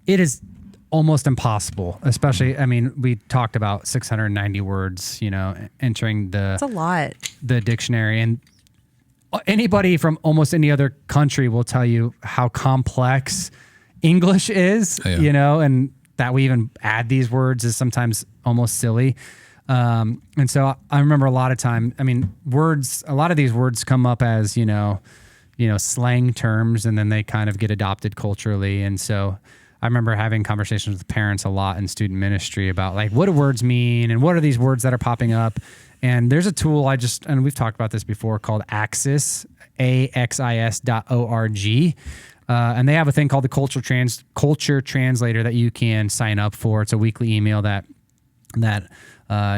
it is almost impossible, especially, I mean, we talked about 690 words, entering That's a lot. the dictionary, and anybody from almost any other country will tell you how complex English is, and that we even add these words is sometimes almost silly. And so I remember a lot of time, I mean, a lot of these words come up as, slang terms, and then they kind of get adopted culturally. And so I remember having conversations with parents a lot in student ministry about like, what do words mean? And what are these words that are popping up? And there's a tool and we've talked about this before, called Axis, AXIS.org. And they have a thing called the Culture Translator that you can sign up for. It's a weekly email that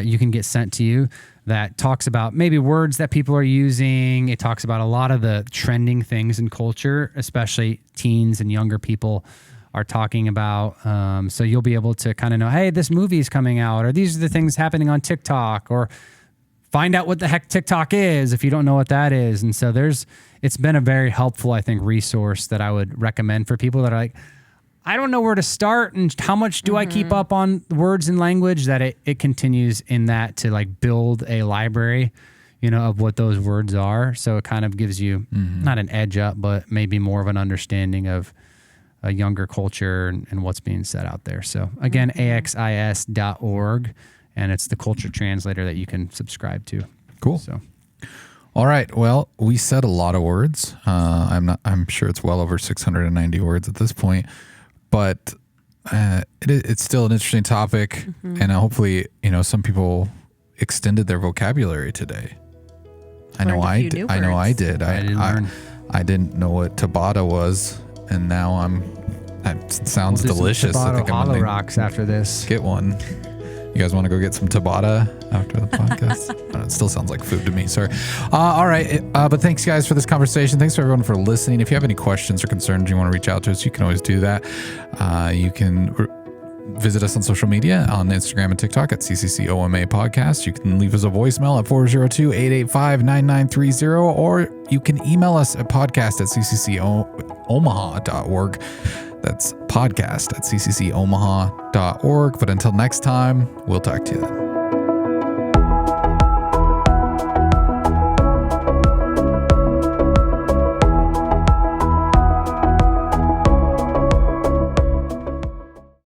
you can get sent to you that talks about maybe words that people are using. It talks about a lot of the trending things in culture, especially teens and younger people are talking about. So you'll be able to kind of know, hey, this movie is coming out, or these are the things happening on TikTok, or find out what the heck TikTok is if you don't know what that is. And so it's been a very helpful, I think, resource that I would recommend for people that are like, I don't know where to start, and how much do I keep up on words and language, that it continues in that to like build a library, of what those words are. So it kind of gives you not an edge up, but maybe more of an understanding of a younger culture and what's being said out there. So again, AXIS.org, and it's the Culture Translator that you can subscribe to. Cool. So, all right. Well, we said a lot of words. I'm sure it's well over 690 words at this point, but it's still an interesting topic, and hopefully, some people extended their vocabulary today. I know I did. I didn't learn. I didn't know what Tabata was, and now it sounds delicious. I think I'm Hollow gonna Rocks after this. get one. You guys want to go get some Tabata after the podcast? I don't know, it still sounds like food to me. Sorry. All right. But thanks, guys, for this conversation. Thanks for everyone for listening. If you have any questions or concerns, you want to reach out to us, you can always do that. You can visit us on social media on Instagram and TikTok at CCCOMA Podcast. You can leave us a voicemail at 402-885-9930, or you can email us at podcast@cccomaha.org. That's podcast@cccomaha.org. But until next time, we'll talk to you then.